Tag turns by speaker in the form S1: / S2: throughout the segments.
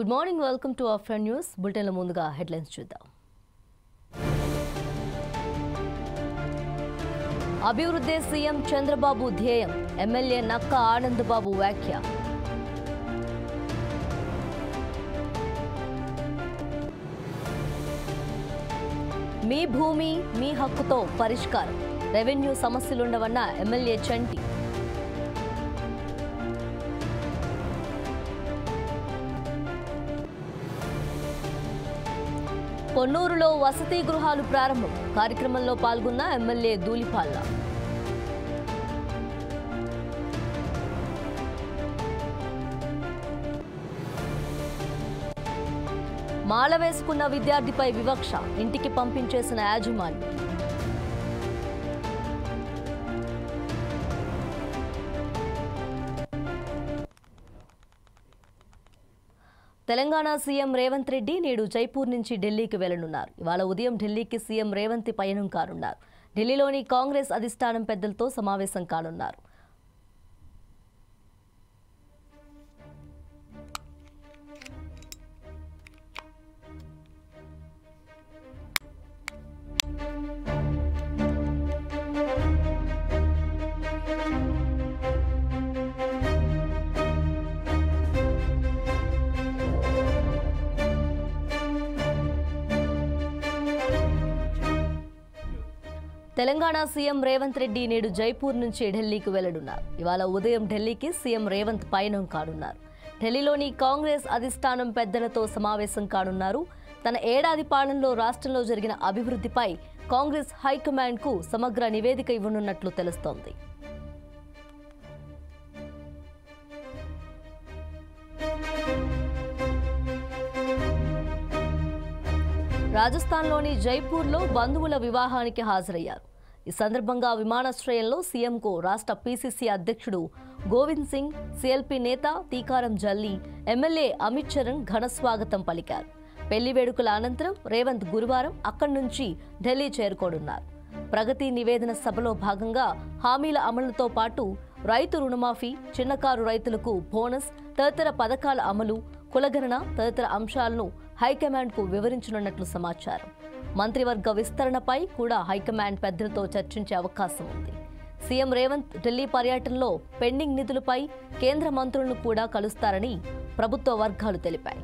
S1: Good morning, welcome to after news బులెటిన్ల ముందుగా headlines చూద్దాం. అభివృద్ధి సీఎం చంద్రబాబు ధ్యేయం, ఎమ్మెల్యే నక్క ఆనందబాబు వ్యాఖ్య. మీ భూమి మీ హక్కుతో పరిష్కారం, రెవెన్యూ సమస్యలుండవన్న ఎమ్మెల్యే చంటి. పొన్నూరులో వసతి గృహాలు ప్రారంభం, కార్యక్రమంలో పాల్గొన్న ఎమ్మెల్యే ధూళిపాళ్ల. మాల వేసుకున్న విద్యార్థిపై వివక్ష, ఇంటికి పంపించేసిన యాజమాన్యం. తెలంగాణ సీఎం రేవంత్ రెడ్డి నేడు జైపూర్ నుంచి ఢిల్లీకి వెళ్లనున్నారు. ఇవాళ ఉదయం ఢిల్లీకి సీఎం రేవంత్ పయనం కానున్నారు. ఢిల్లీలోని కాంగ్రెస్ అధిష్టానం పెద్దలతో సమావేశం కానున్నారు. తెలంగాణ సీఎం రేవంత్ రెడ్డి నేడు జైపూర్ నుంచి ఢిల్లీకి వెళ్లనున్నారు. ఇవాళ ఉదయం ఢిల్లీకి సీఎం రేవంత్ పయనం కానున్నారు. ఢిల్లీలోని కాంగ్రెస్ అధిష్టానం పెద్దలతో సమావేశం కానున్నారు. తన ఏడాది పాలనలో రాష్ట్రంలో జరిగిన అభివృద్ధిపై కాంగ్రెస్ హైకమాండ్కు సమగ్ర నివేదిక ఇవ్వనున్నట్లు తెలుస్తోంది. రాజస్థాన్లోని జైపూర్లో బంధువుల వివాహానికి హాజరయ్యారు. ఈ సందర్భంగా విమానాశ్రయంలో సీఎంకు రాష్ట్ర పీసీసీ అధ్యక్షుడు గోవింద్ సింగ్, సీఎల్పీ నేత తీకారం జల్లి, ఎమ్మెల్యే అమిత్ చరణ్ ఘన స్వాగతం పలికారు. పెళ్లి వేడుకల అనంతరం రేవంత్ గురువారం అక్కడి నుంచి ఢిల్లీ చేరుకోనున్నారు. ప్రగతి నివేదన సభలో భాగంగా హామీల అమలుతో పాటు రైతు రుణమాఫీ, చిన్నకారు రైతులకు బోనస్, తదితర పథకాల అమలు, కులగణన తదితర అంశాలను హైకమాండ్కు వివరించనున్నట్లు సమాచారం. మంత్రివర్గ విస్తరణపై కూడా హైకమాండ్ పెద్దలతో చర్చించే అవకాశం ఉంది. సీఎం రేవంత్ ఢిల్లీ పర్యటనలో పెండింగ్ నిధులపై కేంద్ర మంత్రులను కూడా కలుస్తారని ప్రభుత్వ వర్గాలు తెలిపాయి.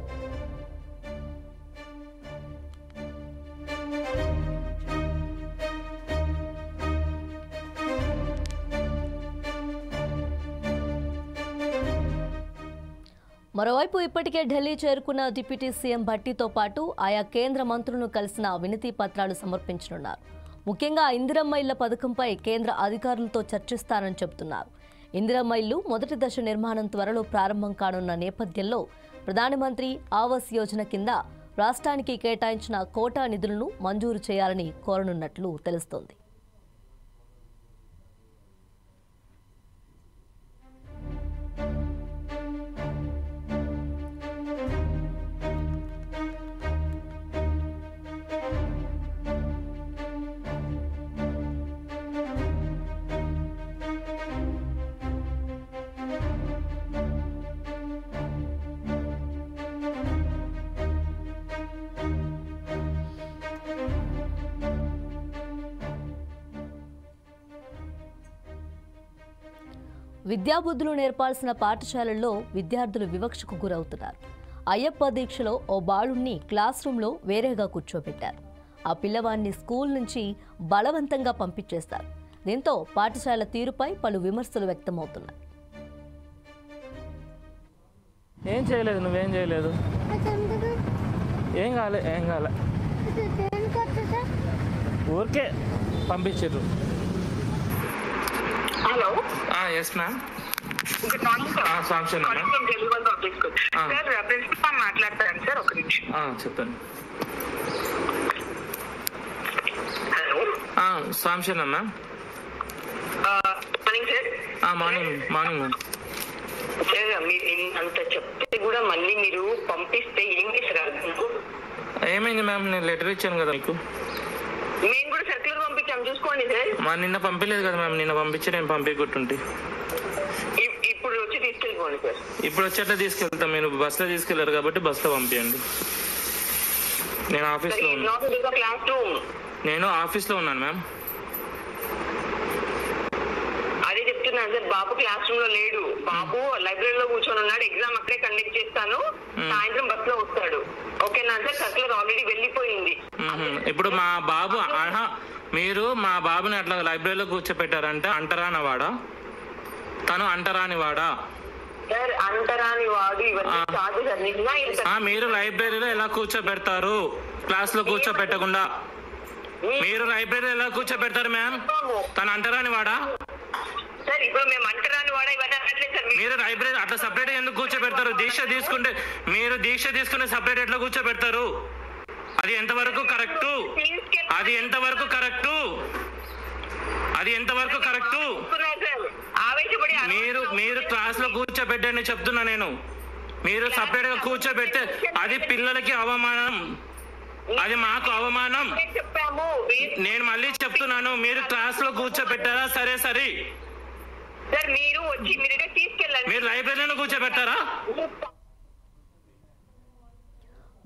S1: మరోవైపు ఇప్పటికే ఢిల్లీ చేరుకున్న డిప్యూటీ సీఎం భట్టితో పాటు ఆయా కేంద్ర మంత్రులను కలిసిన వినతి పత్రాలు సమర్పించనున్నారు. ముఖ్యంగా ఇందిరమ్మ ఇళ్ల పథకంపై కేంద్ర అధికారులతో చర్చిస్తారని చెబుతున్నారు. ఇందిరమ్మ ఇల్లు మొదటి దశ నిర్మాణం త్వరలో ప్రారంభం కానున్న నేపథ్యంలో ప్రధానమంత్రి ఆవాస్ యోజన కింద రాష్ట్రానికి కేటాయించిన కోటా నిధులను మంజూరు చేయాలని కోరనున్నట్లు తెలుస్తోంది. విద్యాబుద్ధులు నేర్పాల్సిన పాఠశాలల్లో విద్యార్థులు వివక్షకు గురవుతున్నారు. అయ్యప్ప దీక్షలో ఓ బాలుణ్ణి క్లాస్ రూమ్లో వేరేగా కూర్చోబెట్టారు. ఆ పిల్లవాడిని స్కూల్ నుంచి బలవంతంగా పంపించేస్తారు. దీంతో పాఠశాల తీరుపై పలు విమర్శలు వ్యక్తమవుతున్నాయి.
S2: ఏం చేయలేదు, నువ్వేం చేయలేదు, ఏం కాలే ఊరికే పంపించారు.
S3: Hello,
S2: yes ma'am.
S3: Good morning sir.
S2: Sanction
S3: sir, principal మాట్లాడతాను సార్, ఒక నిమిషం.
S2: చెప్పండి.
S3: Hello,
S2: sanction ma'am.
S3: Morning sir.
S2: Morning ma'am.
S3: Sir, మీరు అంత చెప్తే కూడా మళ్ళీ మీరు పంపిస్తే ఏం చేశారు?
S2: ఏమైంది మ్యామ్? నేను లెటర్ ఇచ్చాను కదా మీకు.
S3: మేము కూడా సర్క్యులర్ పంపించాము, చూసుకోండి సార్.
S2: నిన్న పంపించలేదు కదా మ్యామ్. నిన్న పంపించి నేను పంపించుకుంటే
S3: ఇప్పుడు వచ్చి తీసుకెళ్ళి ఇవ్వండి సార్.
S2: ఇప్పుడు వచ్చేట్లా తీసుకెళ్తాం, మీరు బస్సులో తీసుకెళ్లారు కాబట్టి బస్సులో పంపించండి. నేను ఆఫీస్లో ఉన్నాను. నేను ఆఫీస్లో ఉన్నాను మ్యామ్.
S3: అదే చెప్తున్నాను సార్, బాబు క్లాస్ రూమ్ లో లేడు. బాబు లైబ్రరీలో కూర్చొని ఉన్నాడు. ఎగ్జామ్ అక్కడే కండక్ట్ చేస్తాను, సాయంత్రం బస్ లో వస్తాడు. ఓకేనా సార్? సర్కులర్ ఆల్రెడీ వెళ్ళిపోయింది.
S2: ఇప్పుడు మా బాబు మీరు మా బాబుని అట్లా లైబ్రరీలో కూర్చోపెట్టారంటే అంటరాని వాడా? తను అంటరాని వాడా?
S3: సార్ అంటరాని వాడు ఇవన్నీ కాదు సార్.
S2: మీరు లైబ్రరీలో ఎలా కూర్చోబెడతారు? క్లాస్ లో కూర్చోబెట్టకుండా మీరు లైబ్రరీలో ఎలా కూర్చోబెడతారు మ్యామ్? తను అంటరాని వాడా?
S3: సార్ ఇప్పుడు మేము అంటరాని వాడా ఇవన్నీ అనట్లేదు సార్.
S2: మీరు లైబ్రరీ అట్లా సపరేట్ ఎందుకు కూర్చోబెడతారు? దీక్ష తీసుకుంటే సపరేట్ ఎట్లా కూర్చోబెడతారు? అది ఎంతవరకు కరెక్టు? అది ఎంతవరకు కరెక్టు? అది ఎంతవరకు కరెక్టు? మీరు క్లాస్ లో కూర్చోబెట్టండి చెప్తున్నా నేను. మీరు సపరేట్ గా కూర్చోబెడితే అది పిల్లలకి అవమానం, అది మాకు అవమానం. నేను మళ్ళీ చెప్తున్నాను, మీరు క్లాస్ లో కూర్చోబెట్టారా? సరే సరే, మీరు లైబ్రరీలో కూర్చోబెట్టారా?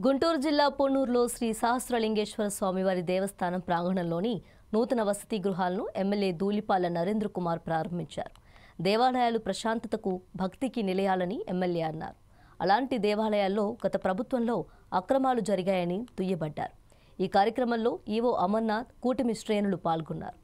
S1: గుంటూరు జిల్లా పొన్నూరులో శ్రీ సహస్రలింగేశ్వర స్వామివారి దేవస్థానం ప్రాంగణంలోని నూతన వసతి గృహాలను ఎమ్మెల్యే ధూళిపాల నరేంద్ర కుమార్ ప్రారంభించారు. దేవాలయాలు ప్రశాంతతకు, భక్తికి నిలయాలని ఎమ్మెల్యే అన్నారు. అలాంటి దేవాలయాల్లో గత ప్రభుత్వంలో అక్రమాలు జరిగాయని దుయ్యబడ్డారు. ఈ కార్యక్రమంలో ఈవో అమర్నాథ్, కూటమి శ్రేణులు పాల్గొన్నారు.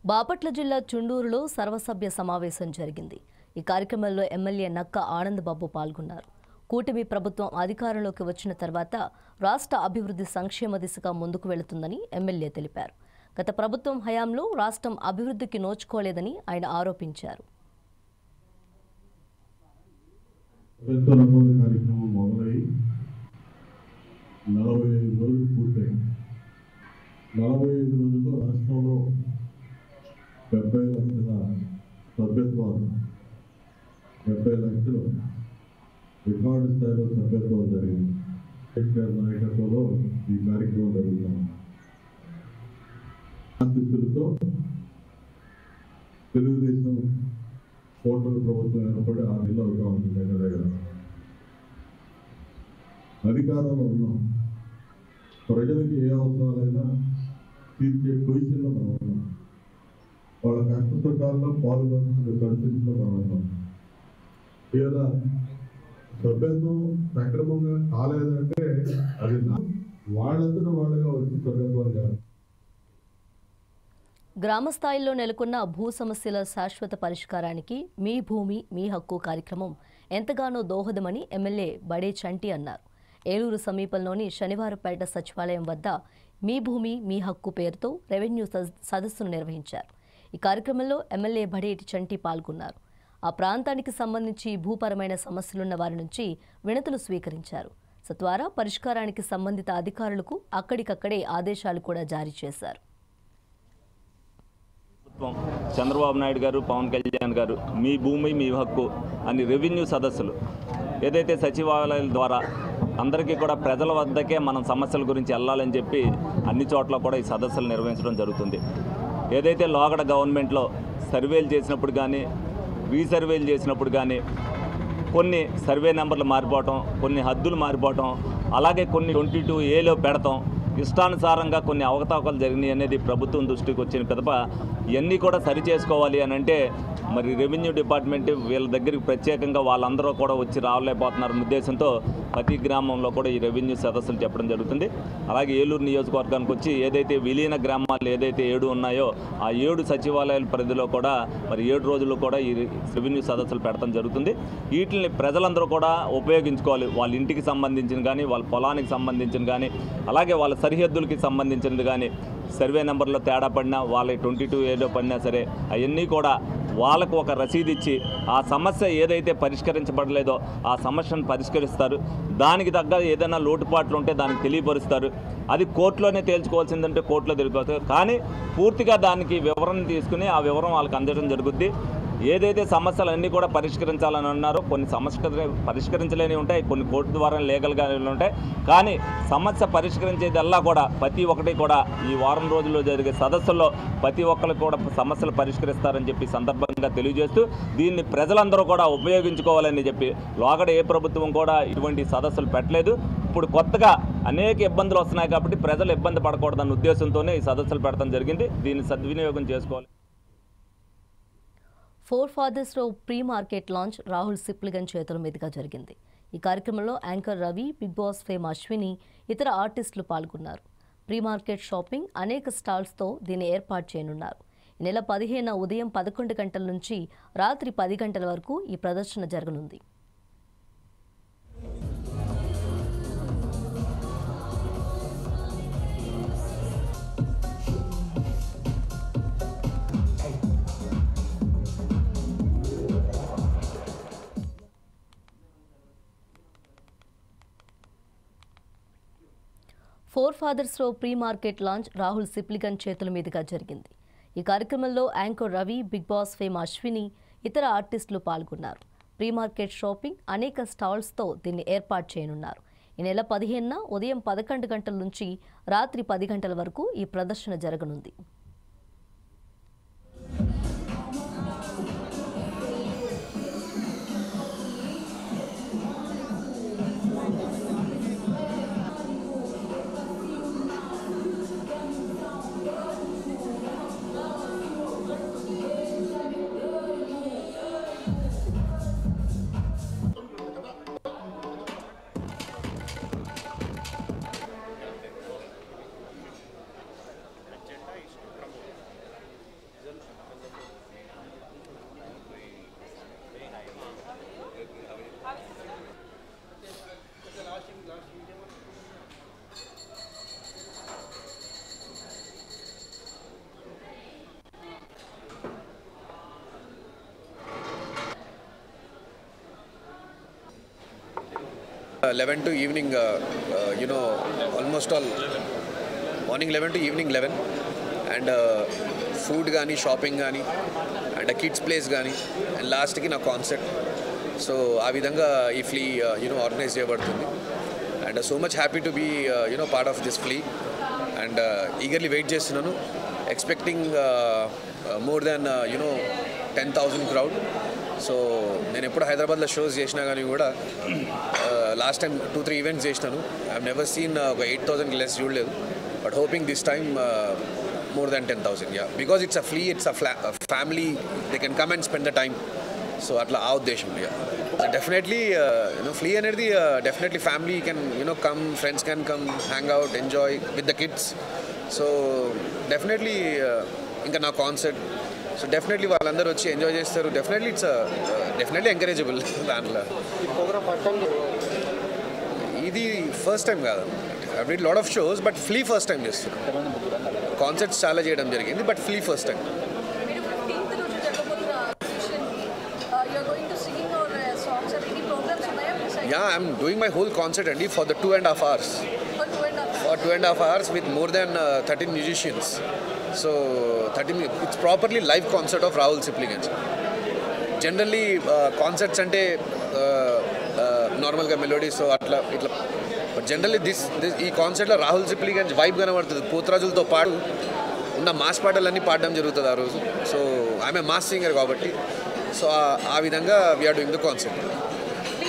S1: బాపట్ల జిల్లా చుండూరులో సర్వసభ్య సమావేశం జరిగింది. ఈ కార్యక్రమంలో ఎమ్మెల్యే నక్క ఆనందబాబు పాల్గొన్నారు. కూటమి ప్రభుత్వం అధికారంలోకి వచ్చిన తర్వాత రాష్ట్ర అభివృద్ధి సంక్షేమ దిశగా ముందుకు వెళుతుందని ఎమ్మెల్యే తెలిపారు. గత ప్రభుత్వం హయాంలో రాష్ట్రం అభివృద్ధికి నోచుకోలేదని ఆయన ఆరోపించారు.
S4: రాష్ట్రంలో 70 లక్షల సభ్యత్వాలు, 70 లక్షలు రికార్డు స్థాయిలో సభ్యత్వాలు జరిగింది. నాయకత్వంలో ఈ కార్యక్రమం జరుగుతాం. ఆశీస్సులతో తెలుగుదేశం కూటమి ప్రభుత్వం ఏర్పడి 6 నెలలు అవుతా ఉంది. దగ్గర అధికారంలో ఉన్నాం. ప్రజలకి ఏ అవసరాలైనా తీర్చే పొజిషన్లో మనం ఉన్నాం. వాళ్ళ కష్ట సుఖాల్లో పాల్గొనే పరిస్థితుల్లో మనం ఉన్నాం. ఇలా సభ్యత్వం సక్రమంగా కాలేదంటే అది వాళ్ళందరూ వాళ్ళగా వచ్చి సభ్యత్వాలు కాదు.
S1: గ్రామ స్థాయిలో నెలకొన్న భూ సమస్యల శాశ్వత పరిష్కారానికి మీ భూమి మీ హక్కు కార్యక్రమం ఎంతగానో దోహదమని ఎమ్మెల్యే బడే చంటి అన్నారు. ఏలూరు సమీపంలోని శనివారపేట సచివాలయం వద్ద మీ భూమి మీ హక్కు పేరుతో రెవెన్యూ సదస్సును నిర్వహించారు. ఈ కార్యక్రమంలో ఎమ్మెల్యే బడేటి చంటి పాల్గొన్నారు. ఆ ప్రాంతానికి సంబంధించి భూపరమైన సమస్యలున్న వారి నుంచి వినతులు స్వీకరించారు. తద్వారా పరిష్కారానికి సంబంధిత అధికారులకు అక్కడికక్కడే ఆదేశాలు కూడా జారీ చేశారు.
S5: చంద్రబాబు నాయుడు గారు, పవన్ కళ్యాణ్ గారు మీ భూమి మీ హక్కు అని రెవెన్యూ సదస్సులు ఏదైతే సచివాలయాల ద్వారా అందరికీ కూడా ప్రజల వద్దకే మనం సమస్యల గురించి వెళ్ళాలని చెప్పి అన్ని చోట్ల కూడా ఈ సదస్సులు నిర్వహించడం జరుగుతుంది. ఏదైతే లోగడ గవర్నమెంట్లో సర్వేలు చేసినప్పుడు కానీ రీసర్వేలు చేసినప్పుడు కానీ కొన్ని సర్వే నెంబర్లు మారిపోవటం, కొన్ని హద్దులు మారిపోవటం, అలాగే కొన్ని 22A పెడతాం, ఇష్టానుసారంగా కొన్ని అవకతవకలు జరిగినాయి అనేది ప్రభుత్వం దృష్టికి వచ్చిన పిదప ఇవన్నీ కూడా సరి చేసుకోవాలి అని అంటే మరి రెవెన్యూ డిపార్ట్మెంట్ వీళ్ళ దగ్గరికి ప్రత్యేకంగా వాళ్ళందరూ కూడా వచ్చి రావలేకపోతున్నారన్న ఉద్దేశంతో ప్రతి గ్రామంలో కూడా ఈ రెవెన్యూ సదస్సులు చెప్పడం జరుగుతుంది. అలాగే ఏలూరు నియోజకవర్గానికి వచ్చి ఏదైతే విలీన గ్రామాలు ఏదైతే 7 ఉన్నాయో ఆ 7 సచివాలయాల పరిధిలో కూడా మరి 7 రోజులు కూడా ఈ రెవెన్యూ సదస్సులు పెడతాం జరుగుతుంది. వీటిని ప్రజలందరూ కూడా ఉపయోగించుకోవాలి. వాళ్ళ ఇంటికి సంబంధించిన కానీ వాళ్ళ పొలానికి సంబంధించిన కానీ అలాగే వాళ్ళ సరిహద్దులకి సంబంధించినది కానీ సర్వే నెంబర్లో తేడా పడినా వాళ్ళ 22 ఏదో పడినా సరే అవన్నీ కూడా వాళ్ళకు ఒక రసీదు ఇచ్చి ఆ సమస్య ఏదైతే పరిష్కరించబడలేదో ఆ సమస్యను పరిష్కరిస్తారు. దానికి తగ్గ ఏదైనా లోటుపాట్లు ఉంటే దానికి తెలియపరుస్తారు. అది కోర్టులోనే తేల్చుకోవాల్సిందంటే కోర్టులో తెలుసుకోవచ్చు. కానీ పూర్తిగా దానికి వివరణ తీసుకుని ఆ వివరం వాళ్ళకి అందడం జరుగుద్ది. ఏదైతే సమస్యలన్నీ కూడా పరిష్కరించాలని అన్నారో కొన్ని సమస్యలు పరిష్కరించలేని ఉంటాయి, కొన్ని కోర్టు ద్వారా లీగల్గా ఉంటాయి. కానీ సమస్య పరిష్కరించేదల్లా కూడా ప్రతి ఒక్కటి కూడా ఈ వారం రోజుల్లో జరిగే సదస్సుల్లో ప్రతి ఒక్కరికి కూడా సమస్యలు పరిష్కరిస్తారని చెప్పి సందర్భంగా తెలియజేస్తూ దీన్ని ప్రజలందరూ కూడా ఉపయోగించుకోవాలని చెప్పి లోగడ ఏ ప్రభుత్వం కూడా ఇటువంటి సదస్సులు పెట్టలేదు. ఇప్పుడు కొత్తగా అనేక ఇబ్బందులు వస్తున్నాయి కాబట్టి ప్రజలు ఇబ్బంది పడకూడదన్న ఉద్దేశంతోనే ఈ సదస్సులు పెడతాం జరిగింది. దీన్ని సద్వినియోగం చేసుకోవాలి.
S1: Four fathers row pre market launch Rahul Sipligunj చేతుల మీదుగా జరిగింది. ఈ కార్యక్రమంలో anchor Ravi, Bigg Boss fame Ashwini, ఇతర ఆర్టిస్టులు పాల్గొన్నారు. ప్రీ మార్కెట్ షాపింగ్ అనేక స్టాల్స్తో దీన్ని ఏర్పాటు చేయనున్నారు. ఈ నెల 15న ఉదయం 11 గంటల నుంచి రాత్రి 10 గంటల వరకు ఈ ప్రదర్శన జరగనుంది. Four fathers row pre market launch Rahul Sipligunj చేతుల మీదుగా జరిగింది. ఈ కార్యక్రమంలో anchor Ravi, Bigg Boss fame Ashwini, ఇతర ఆర్టిస్టులు పాల్గొన్నారు. ప్రీ మార్కెట్ షాపింగ్ అనేక స్టాల్స్తో దీన్ని ఏర్పాటు చేయనున్నారు. ఈ నెల 15న ఉదయం 11 గంటల నుంచి రాత్రి 10 గంటల వరకు ఈ ప్రదర్శన జరగనుంది.
S6: Eleven to evening, almost all morning 11 to evening 11, and food gaani, shopping gaani, and a kids place gaani, and last ki na concert. So aa vidhanga ee flea organize cheyabadutundi, and so much happy to be part of this flea, and eagerly wait chestunnanu, expecting more than 10,000 crowd. So నేను ఎప్పుడు హైదరాబాద్లో shows చేసినా కానీ కూడా last time 2-3 events చేసినాను. I never seen ఒక 8,000 less చూడలేదు. But hoping this time more than 10,000, yeah, because it's a flea, it's a family, they can come and spend the time. So atla aa uddesham, yeah. So definitely flea anedi definitely family can come, friends can come, hang out, enjoy with the kids. So definitely inka na concert, so definitely వాళ్ళందరూ వచ్చి enjoy చేస్తారు. Definitely it's definitely encourageable. దాంట్లో ఇది first time కాదు. I did lot of shows, but flea first time చేస్తున్నాను. Concerts చాలా చేయడం జరిగింది, but flea first time. Yeah, I'm doing my whole concert అండి for the 2.5 hours. For 2.5 hours with more than 13 musicians. So 13, it's properly live concert of Rahul Sipliganj. Generally concerts ante normal ga melody so atla itla, but generally this ee concert lo Rahul Sipliganj vibe ga navartadi. Potrajulto paadu unna mass paadalanni paadam jarugutadi aa roju. So I am a mass singer kabatti, so aa vidhanga we are doing the concert.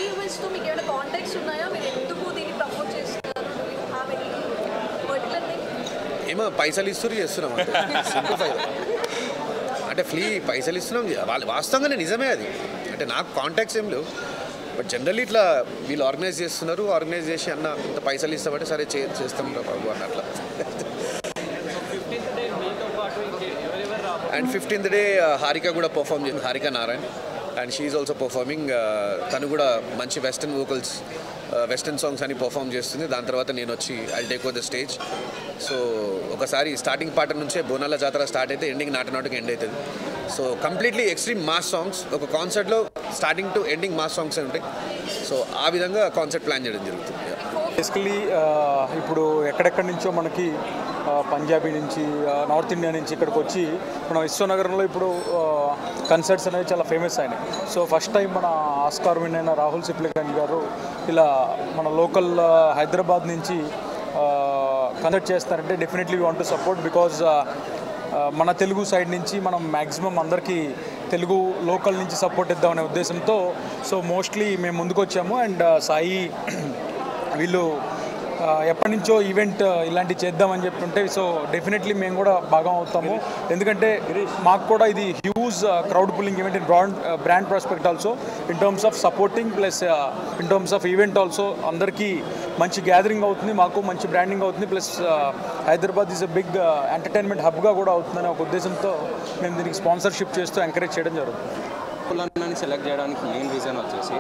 S7: Events to meek emana contacts unnaya, meer enduku dini promote chestunaru? Do you have any particular
S6: పైసలు ఇస్తున్నారు చేస్తున్నాం simplify. అంటే పైసలు ఇస్తున్నాం వాళ్ళు వాస్తవంగానే నిజమే అది. అంటే నాకు కాంటాక్ట్స్ ఏం లేవు, బట్ జనరల్లీ ఇట్లా వీళ్ళు ఆర్గనైజ్ చేస్తున్నారు, ఆర్గనైజ్ చేసి అన్న ఇంత పైసలు ఇస్తామంటే సరే చేస్తాం బాబు అన్నట్లా. అండ్ 15th డే హారిక కూడా పర్ఫామ్ చేసింది, Harika Narayan, and she is also performing. తను కూడా మంచి వెస్టర్న్ వోకల్స్, వెస్టర్న్ సాంగ్స్ అని పర్ఫామ్ చేస్తుంది. దాని తర్వాత నేను వచ్చి I take over the stage. So ఒకసారి స్టార్టింగ్ పార్ట్ నుంచే బోనాల జాతర స్టార్ట్ అయితే ఎండింగ్ నాటికి ఎండ్ అవుతుంది. So completely extreme mass songs, ఒక కాన్సర్ట్లో starting to ending mass songs ఉంటాయి. సో ఆ విధంగా కాన్సర్ట్ ప్లాన్ చేయడం జరుగుతుంది.
S7: బేసికలీ ఇప్పుడు ఎక్కడెక్కడి నుంచో మనకి పంజాబీ నుంచి, నార్త్ ఇండియా నుంచి ఇక్కడికి వచ్చి మన విశ్వనగరంలో ఇప్పుడు కన్సర్ట్స్ అనేవి చాలా ఫేమస్ అయినాయి. సో ఫస్ట్ టైం మన ఆస్కార్ విన్ అయిన రాహుల్ సిప్లిగంజ్ గారు ఇలా మన లోకల్ హైదరాబాద్ నుంచి కన్సర్ట్ చేస్తారంటే definitely we want to support. Because మన తెలుగు సైడ్ నుంచి మనం మ్యాక్సిమం అందరికీ తెలుగు లోకల్ నుంచి సపోర్ట్ ఇద్దామనే ఉద్దేశంతో సో మోస్ట్లీ మేము ముందుకు వచ్చాము. అండ్ సాయి వీళ్ళు ఎప్పటి నుంచో ఈవెంట్ ఇలాంటివి చేద్దామని చెప్తుంటే సో డెఫినెట్లీ మేము కూడా భాగం అవుతాము. ఎందుకంటే మాకు కూడా ఇది huge crowd pulling event in brand prospect also, in terms of supporting plus in terms of event also అందరికీ మంచి గ్యాదరింగ్ అవుతుంది, మాకు మంచి బ్రాండింగ్ అవుతుంది. Plus Hyderabad is a big entertainment హబ్గా కూడా అవుతుందనే ఒక ఉద్దేశంతో మేము దీనికి స్పాన్సర్షిప్ చేస్తూ ఎంకరేజ్ చేయడం జరుగుతుంది.
S8: సెలెక్ట్ చేయడానికి మెయిన్ రీజన్ వచ్చేసి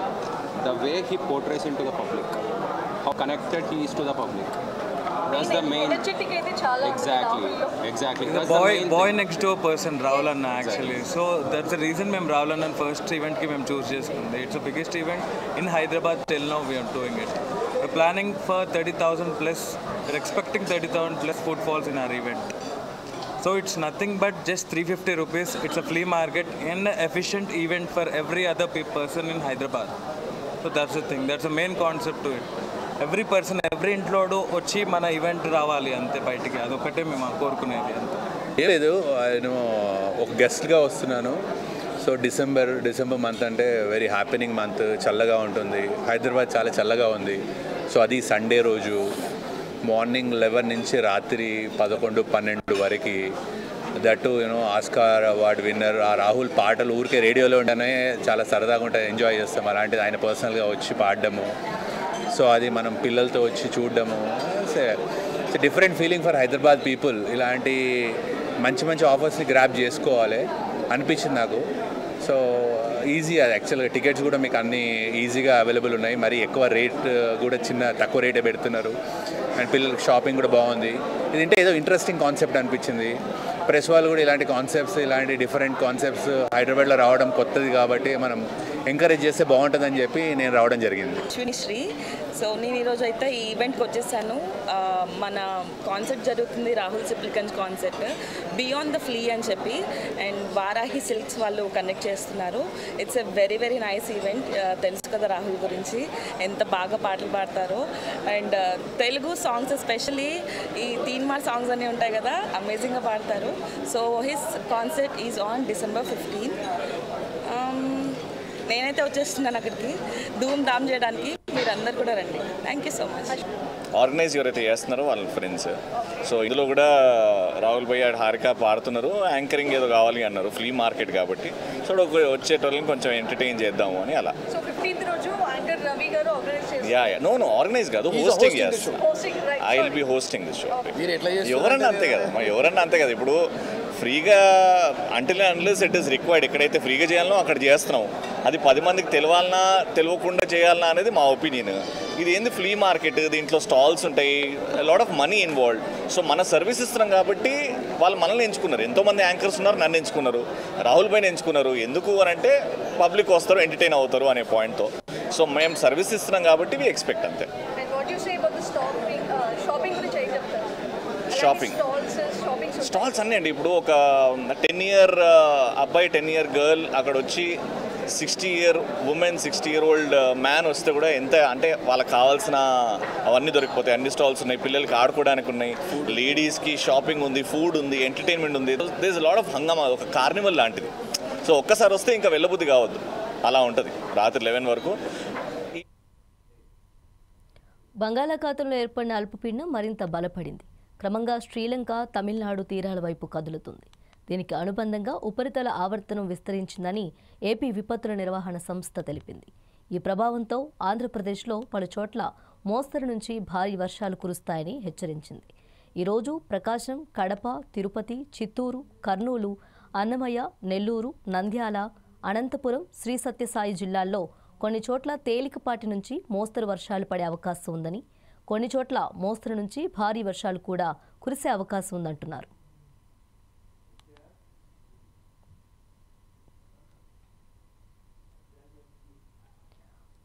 S8: the way he portrays in to the public, how connected he is to the public. That's the main. Exactly.
S9: The boy next door person, Rahul Anna actually. So that's the reason mem Rahul Anna first event ki mem choose cheskundi. It's the biggest event in Hyderabad till now we are doing it. We're planning for 30,000 plus. We're expecting 30,000 plus footfalls in our event. So it's nothing but just 350 rupees. It's a flea market and an efficient event for every other person in Hyderabad. So that's the thing. That's the main concept to it. Every person every ఇంట్లోడు వచ్చి మన event రావాలి అంతే బయటికి, అదొకటే మేము కోరుకునేది అంతే.
S10: ఏం లేదు, నేను ఒక గెస్ట్గా వస్తున్నాను. సో డిసెంబర్ మంత్ అంటే వెరీ హ్యాపెనింగ్ మంత్, చల్లగా ఉంటుంది. హైదరాబాద్ చాలా చల్లగా ఉంది. సో అది సండే రోజు మార్నింగ్ 11 నుంచి రాత్రి 11-12 వరకు, దట్ ఆస్కార్ అవార్డ్ విన్నర్ ఆ రాహుల్ పాటలు ఊరికే రేడియోలో ఉంటేనే చాలా సరదాగా ఉంటుంది, ఎంజాయ్ చేస్తాం. అలాంటిది ఆయన పర్సనల్గా వచ్చి పాడడము, సో అది మనం పిల్లలతో వచ్చి చూడడము, it's different feeling for Hyderabad people. ఇలాంటి మంచి ఆఫర్స్ని గ్రాప్ చేసుకోవాలి అనిపించింది నాకు. సో ఈజీ, అది యాక్చువల్గా టికెట్స్ కూడా మీకు అన్నీ ఈజీగా అవైలబుల్ ఉన్నాయి. మరి ఎక్కువ రేట్ కూడా తక్కువ రేటే పెడుతున్నారు. అండ్ పిల్లలకి షాపింగ్ కూడా బాగుంది. ఇదంటే ఏదో ఇంట్రెస్టింగ్ కాన్సెప్ట్ అనిపించింది. ప్రెస్ వాళ్ళు కూడా ఇలాంటి కాన్సెప్ట్స్, ఇలాంటి డిఫరెంట్ కాన్సెప్ట్స్ హైదరాబాద్లో రావడం కొత్తది కాబట్టి మనం ఎంకరేజ్ చేస్తే బాగుంటుందని చెప్పి నేను రావడం జరిగింది.
S11: శ్రీ సో నేను ఈరోజు అయితే ఈ ఈవెంట్కి వచ్చేసాను. మన కాన్సెప్ట్ జరుగుతుంది, Rahul Sipligunj concept beyond the flea అని చెప్పి, అండ్ వారాహి సిల్క్స్ వాళ్ళు కండక్ట్ చేస్తున్నారు. It's a very very nice event. తెలుసు కదా రాహుల్ గురించి, ఎంత బాగా పాటలు పాడతారో. అండ్ తెలుగు సాంగ్స్ ఎస్పెషలీ ఈ తీన్మార్ సాంగ్స్ అన్నీ ఉంటాయి కదా, అమేజింగ్గా పాడతారు. So his concept is on December 15. నేనైతే వచ్చేస్తున్నాను అక్కడికి ధూమ్ ధామ్ చేయడానికి, మీరు అందరు కూడా రండి. Thank you so much.
S12: Organise ఎవరైతే చేస్తున్నారో వాళ్ళ ఫ్రెండ్స్. సో ఇందులో కూడా రాహుల్ భయ్య హారిక పాడుతున్నారు, యాంకరింగ్ ఏదో కావాలి అన్నారు, ఫ్లీ మార్కెట్ కాబట్టి. సో వచ్చేటోళ్ళని కొంచెం ఎంటర్టైన్ చేద్దాము అని అలా. నో ఆర్గనైజ్ కాదు, హోస్టింగ్ చేస్తాను. I will be hosting this show. ఎవరన్నా అంతే కదా. ఇప్పుడు ఫ్రీగా అన్లెస్ ఇట్ ఈస్ రిక్వైర్డ్. ఎక్కడైతే ఫ్రీగా చేయాలనో అక్కడ చేస్తున్నాం. అది 10 మందికి తెలవాలన్నా తెలియకుండా చేయాలన్నా అనేది మా ఒపీనియన్. ఇది ఏంది ఫ్లీ మార్కెట్, దీంట్లో స్టాల్స్ ఉంటాయి, lot of money involved. So మన సర్వీస్ ఇస్తున్నాం కాబట్టి వాళ్ళు మనల్ని ఎంచుకున్నారు. ఎంతోమంది యాంకర్స్ ఉన్నారు, నన్ను ఎంచుకున్నారు, రాహుల్ భాయ్ని ఎంచుకున్నారు. ఎందుకు అని అంటే పబ్లిక్ వస్తారు, ఎంటర్టైన్ అవుతారు అనే పాయింట్తో. సో మేము సర్వీస్ ఇస్తున్నాం కాబట్టి వి ఎక్స్పెక్ట్ అంతే. షాపింగ్ స్టాల్స్ అన్నీ అండి. ఇప్పుడు ఒక 10 year అబ్బాయి, 10 year గర్ల్ అక్కడ వచ్చి 60 year women, 60 year old man వస్తే కూడా ఎంత అంటే వాళ్ళకి కావాల్సిన అవన్నీ దొరికిపోతాయి. అన్ని స్టాల్స్ ఉన్నాయి, పిల్లలకి ఆడుకోవడానికి ఉన్నాయి, లేడీస్కి షాపింగ్ ఉంది, ఫుడ్ ఉంది, ఎంటర్టైన్మెంట్ ఉంది. దేర్ ఇస్ లాట్ ఆఫ్ హంగామా, ఒక కార్నివల్ లాంటిది. సో ఒక్కసారి వస్తే ఇంకా వెళ్ళబుద్ధి కావద్దు, అలా ఉంటుంది రాత్రి 11 వరకు.
S1: బంగాళాఖాతంలో ఏర్పడిన అల్పపీడనం మరింత బలపడింది. క్రమంగా శ్రీలంక, తమిళనాడు తీరాల వైపు కదులుతుంది. దీనికి అనుబంధంగా ఉపరితల ఆవర్తనం విస్తరించిందని ఏపీ విపత్తుల నిర్వహణ సంస్థ తెలిపింది. ఈ ప్రభావంతో ఆంధ్రప్రదేశ్లో పలు చోట్ల మోస్తరు నుంచి భారీ వర్షాలు కురుస్తాయని హెచ్చరించింది. ఈరోజు ప్రకాశం, కడప, తిరుపతి, చిత్తూరు, కర్నూలు, అన్నమయ్య, నెల్లూరు, నంద్యాల, అనంతపురం, శ్రీ సత్యసాయి జిల్లాల్లో కొన్ని చోట్ల తేలికపాటి నుంచి మోస్తరు వర్షాలు పడే అవకాశం ఉందని, కొన్ని చోట్ల మోస్తరు నుంచి భారీ వర్షాలు కూడా కురిసే అవకాశం ఉందంటున్నారు.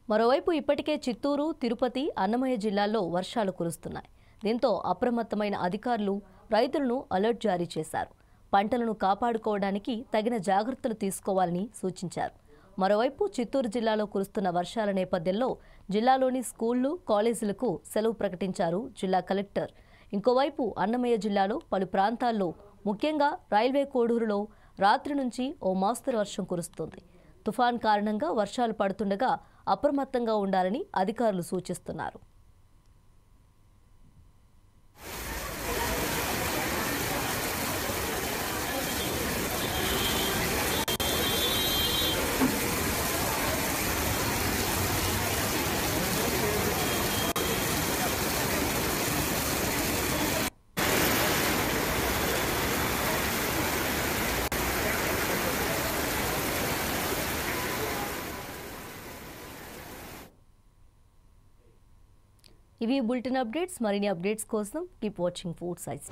S1: మరోవైపు ఇప్పటికే చిత్తూరు, తిరుపతి, అన్నమయ్య జిల్లాల్లో వర్షాలు కురుస్తున్నాయి. దీంతో అప్రమత్తమైన అధికారులు రైతులను అలర్ట్ జారీ చేశారు. పంటలను కాపాడుకోవడానికి తగిన జాగ్రత్తలు తీసుకోవాలని సూచించారు. మరోవైపు చిత్తూరు జిల్లాలో కురుస్తున్న వర్షాల నేపథ్యంలో జిల్లాలోని స్కూళ్లు, కాలేజీలకు సెలవు ప్రకటించారు జిల్లా కలెక్టర్. ఇంకోవైపు అన్నమయ్య జిల్లాలో పలు ప్రాంతాల్లో, ముఖ్యంగా రైల్వే కోడూరులో రాత్రి నుంచి ఓ మోస్తరు వర్షం కురుస్తోంది. తుఫాన్ కారణంగా వర్షాలు పడుతుండగా అప్రమత్తంగా ఉండాలని అధికారులు సూచిస్తున్నారు. ఇవి బులెటిన్ అప్డేట్స్. మరిన్ని అప్డేట్స్ కోసం కీప్ వాచింగ్ ఫుడ్ సైన్స్.